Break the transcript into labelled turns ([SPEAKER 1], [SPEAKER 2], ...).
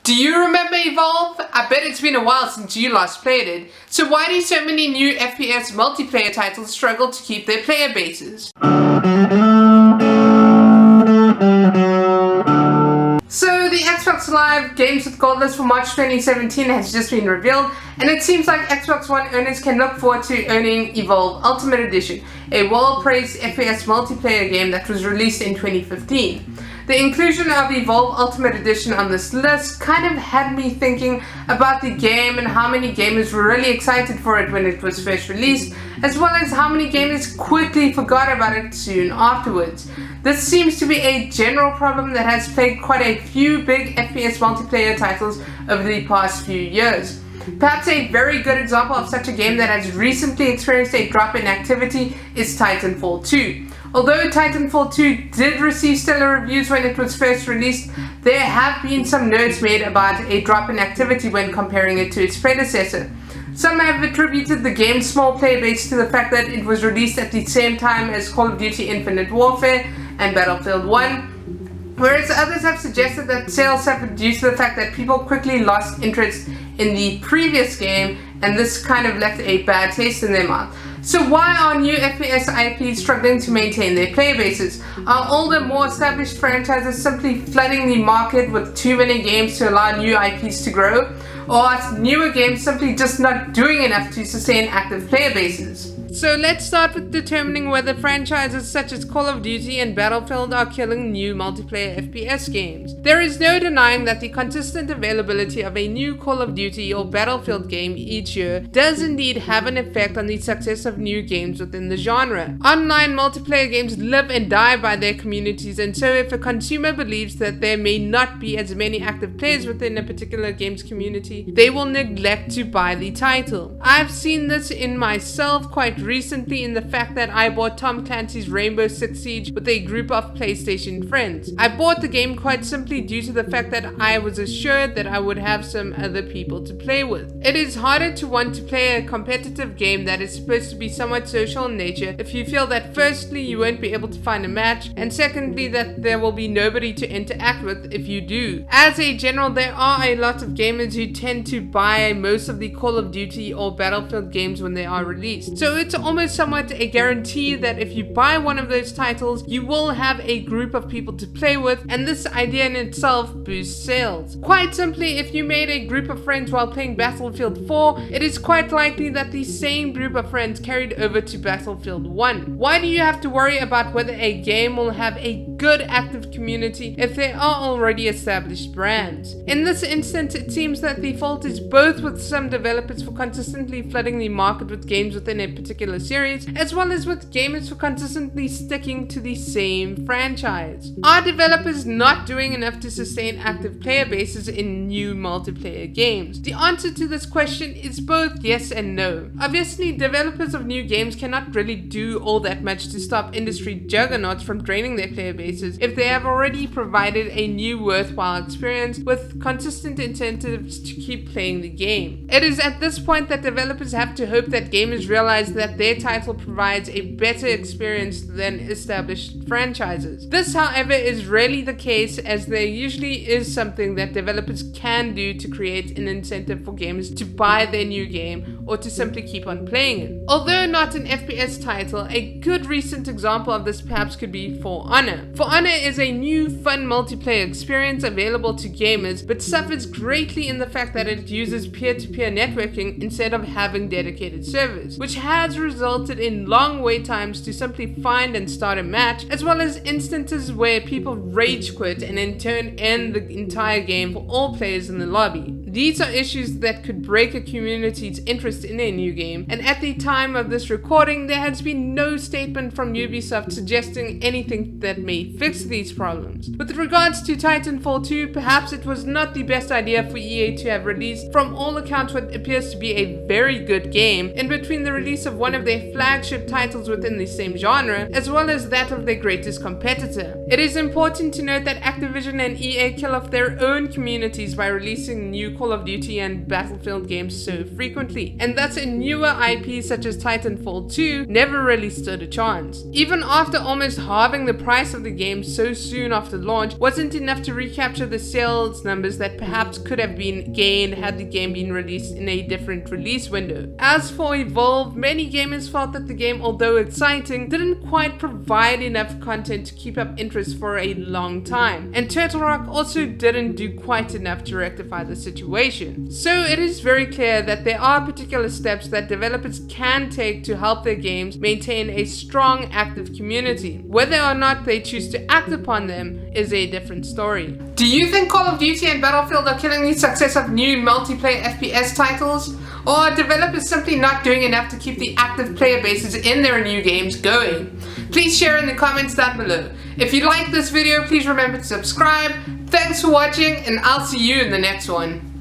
[SPEAKER 1] Do you remember Evolve? I bet it's been a while since you last played it. So why do so many new FPS multiplayer titles struggle to keep their player bases? So the Xbox Live Games with Gold list for March 2017 has just been revealed, and it seems like Xbox One owners can look forward to owning Evolve Ultimate Edition, a well-praised FPS multiplayer game that was released in 2015. The inclusion of Evolve Ultimate Edition on this list kind of had me thinking about the game and how many gamers were really excited for it when it was first released, as well as how many gamers quickly forgot about it soon afterwards. This seems to be a general problem that has plagued quite a few big FPS multiplayer titles over the past few years. Perhaps a very good example of such a game that has recently experienced a drop in activity is Titanfall 2. Although Titanfall 2 did receive stellar reviews when it was first released, there have been some notes made about a drop in activity when comparing it to its predecessor. Some have attributed the game's small player base to the fact that it was released at the same time as Call of Duty Infinite Warfare and Battlefield 1, whereas others have suggested that sales suffered due to the fact that people quickly lost interest in the previous game, and this kind of left a bad taste in their mouth. So why are new FPS IPs struggling to maintain their player bases? Are older, more established franchises simply flooding the market with too many games to allow new IPs to grow? Or are newer games simply just not doing enough to sustain active player bases? So let's start with determining whether franchises such as Call of Duty and Battlefield are killing new multiplayer FPS games. There is no denying that the consistent availability of a new Call of Duty or Battlefield game each year does indeed have an effect on the success of new games within the genre. Online multiplayer games live and die by their communities, and so if a consumer believes that there may not be as many active players within a particular game's community, they will neglect to buy the title. I've seen this in myself quite recently in the fact that I bought Tom Clancy's Rainbow Six Siege with a group of PlayStation friends. I bought the game quite simply due to the fact that I was assured that I would have some other people to play with. It is harder to want to play a competitive game that is supposed to be somewhat social in nature if you feel that firstly you won't be able to find a match, and secondly that there will be nobody to interact with if you do. As a general, there are a lot of gamers who tend to buy most of the Call of Duty or Battlefield games when they are released. So it's almost somewhat a guarantee that if you buy one of those titles, you will have a group of people to play with, and this idea in itself boosts sales. Quite simply, if you made a group of friends while playing Battlefield 4, it is quite likely that the same group of friends carried over to Battlefield 1. Why do you have to worry about whether a game will have a good active community if there are already established brands? In this instance, it seems that the fault is both with some developers for consistently flooding the market with games within a particular series, as well as with gamers for consistently sticking to the same franchise. Are developers not doing enough to sustain active player bases in new multiplayer games? The answer to this question is both yes and no. Obviously, developers of new games cannot really do all that much to stop industry juggernauts from draining their player bases if they have already provided a new worthwhile experience with consistent incentives to keep playing the game. It is at this point that developers have to hope that gamers realize that their title provides a better experience than established franchises. This, however, is rarely the case, as there usually is something that developers can do to create an incentive for gamers to buy their new game or to simply keep on playing it. Although not an FPS title, a good recent example of this perhaps could be For Honor. For Honor is a new fun multiplayer experience available to gamers, but suffers greatly in the fact that it uses peer-to-peer networking instead of having dedicated servers, which has resulted in long wait times to simply find and start a match, as well as instances where people rage quit and in turn end the entire game for all players in the lobby. These are issues that could break a community's interest in a new game, and at the time of this recording, there has been no statement from Ubisoft suggesting anything that may fix these problems. With regards to Titanfall 2, perhaps it was not the best idea for EA to have released, from all accounts, what appears to be a very good game in between the release of one of their flagship titles within the same genre, as well as that of their greatest competitor. It is important to note that Activision and EA kill off their own communities by releasing new Call of Duty and Battlefield games so frequently, and thus a newer IP such as Titanfall 2 never really stood a chance. Even after almost halving the price of the game so soon after launch wasn't enough to recapture the sales numbers that perhaps could have been gained had the game been released in a different release window. As for Evolve, many gamers felt that the game, although exciting, didn't quite provide enough content to keep up interest for a long time, and Turtle Rock also didn't do quite enough to rectify the situation. So it is very clear that there are particular steps that developers can take to help their games maintain a strong, active community. Whether or not they choose to act upon them is a different story. Do you think Call of Duty and Battlefield are killing the success of new multiplayer FPS titles? Or are developers simply not doing enough to keep the active player bases in their new games going? Please share in the comments down below. If you like this video, please remember to subscribe. Thanks for watching, and I'll see you in the next one.